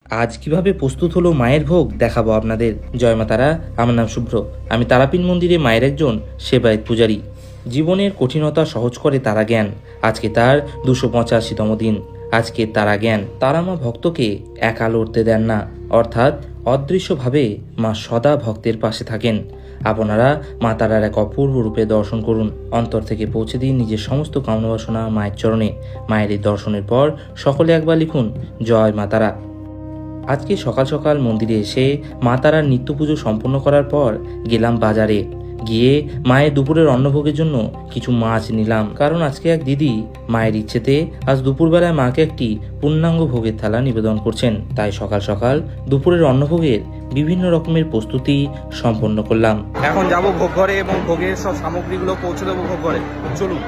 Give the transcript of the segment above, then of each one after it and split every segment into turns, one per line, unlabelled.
আজ কিভাবে প্রস্তুত হলো মায়ের ভোগ দেখাবো আপনাদের। জয় মা তারা। আমার নাম শুভ্র। আমি তারাপীঠ মন্দিরে মায়ের একজন সেবায়েত পূজারী। জীবনের কঠিনতা সহজ করে তারা জ্ঞান। আজকে তার 285তম দিন। আজকে তারা জ্ঞান। তারা মা ভক্তকে একা লড়তে দেন না, অর্থাৎ অদৃশ্যভাবে মা সদা ভক্তের পাশে থাকেন। আপনারা মা তারার এক অপূর্ব রূপে দর্শন করুন। অন্তর থেকে পৌঁছে দিন নিজের সমস্ত কামনা বাসনা মায়ের চরণে। মায়ের এই দর্শনের পর সকলে একবার লিখুন, জয় মা তারা। আজকে সকাল সকাল মন্দিরে এসে মা তারার নিত্য পুজো সম্পন্ন করার পর গেলাম বাজারে। গিয়ে মায়ের দুপুরের অন্নভোগের জন্য কিছু মাছ নিলাম, কারণ আজকে এক দিদি মায়ের ইচ্ছেতে আজ দুপুরবেলায় মাকে একটি পূর্ণাঙ্গ ভোগের থালা নিবেদন করছেন। তাই সকাল সকাল দুপুরের অন্নভোগের বিভিন্ন রকমের প্রস্তুতি সম্পন্ন করলাম।
এখন যাব ভোগ ঘরে এবং ভোগের সব সামগ্রীগুলো পৌঁছে দেবো ভোগ ঘরে। চলুন।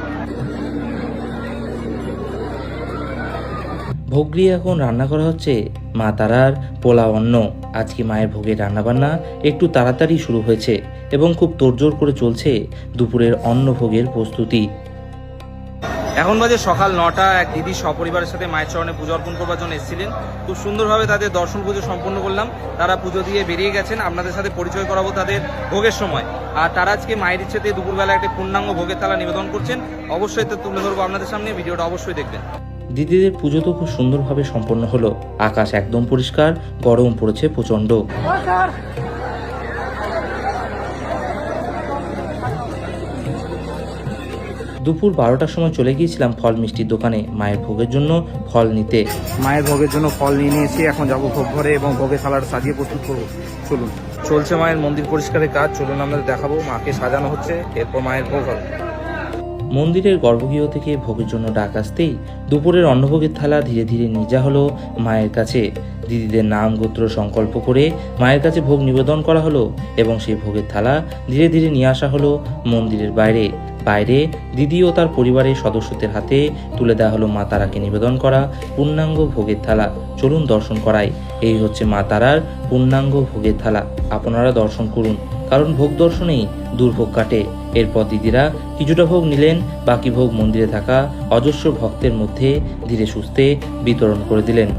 ভোগ গৃহে এখন রান্না করা হচ্ছে মা তারার পোলাও অন্ন। আজকে মায়ের ভোগের রান্নাবান্না একটু তাড়াতাড়ি শুরু হয়েছে এবং খুব তোড়জোড় করে চলছে দুপুরের অন্ন ভোগের প্রস্তুতি।
এখন বাজে সকাল 9টা। এক দিদি সপরিবারের সাথে মায়ের চরণে পুজো অর্পণ করবার জন্য এসেছিলেন। খুব সুন্দরভাবে তাদের দর্শন পুজো সম্পন্ন করলাম। তারা পুজো দিয়ে বেরিয়ে গেছেন। আপনাদের সাথে পরিচয় করাবো তাদের ভোগের সময়। আর তারা আজকে মায়ের ইচ্ছেতে দুপুরবেলা একটা পূর্ণাঙ্গ ভোগের থালা নিবেদন করছেন। অবশ্যই তো তুলে ধরবো আপনাদের সামনে, ভিডিওটা অবশ্যই দেখবেন।
দিদিদের পুজো তো খুব সুন্দরভাবে সম্পন্ন হলো। আকাশ একদম পরিষ্কার, গরম পড়েছে প্রচণ্ড। দুপুর 12টার সময় চলে গিয়েছিলাম ফল মিষ্টির দোকানে মায়ের ভোগের জন্য ফল নিতে।
মায়ের ভোগের জন্য ফল নিয়ে নিয়েছি। এখন যাবো ভোগ ঘরে এবং ভোগের থালাটা সাজিয়ে প্রস্তুত করবো। চলুন। চলছে মায়ের মন্দির পরিষ্কারের কাজ। চলুন আপনাদের দেখাবো। মাকে সাজানো হচ্ছে, এরপর মায়ের ভোগ হবে।
মন্দিরের গর্ভগৃহ থেকে ভোগের জন্য ডাক আসতেই দুপুরের অন্নভোগের থালা ধীরে ধীরে নিয়ে যাওয়া হলো মায়ের কাছে। দিদিদের নাম গোত্র সংকল্প করে মায়ের কাছে ভোগ নিবেদন করা হলো এবং সেই ভোগের থালা ধীরে ধীরে নিয়ে আসা হলো মন্দিরের বাইরে। বাইরে দিদি ও তার পরিবারের সদস্যদের হাতে তুলে দেওয়া হলো মা তারাকে নিবেদন করা পূর্ণাঙ্গ ভোগের থালা। চলুন দর্শন করাই। এই হচ্ছে মা তারার পূর্ণাঙ্গ ভোগের থালা। আপনারা দর্শন করুন, কারণ ভোগ দর্শনেই দুর্ভোগ কাটে। এরপর দিদিরা কিছুটা ভোগ নিলেন, বাকি ভোগ মন্দিরে থাকা অজস্র ভক্তের মধ্যে ধীরে সুস্থে বিতরণ করে দিলেন।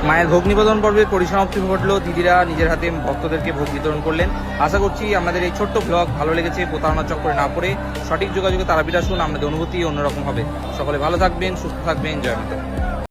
মায়ের ভোগ নিবেদন পর্বের পরিসমাপ্তি ঘটলো। দিদিরা নিজের হাতে ভক্তদেরকে ভোগ বিতরণ করলেন। আশা করছি আপনাদের এই ছোট্ট ব্লগ ভালো লেগেছে। প্রতারণা চক্করে না পড়ে সঠিক যোগাযোগে তারাপীঠ আসুন, আপনাদের অনুভূতি অন্যরকম হবে। সকলে ভালো থাকবেন, সুস্থ থাকবেন। জয় মাতা।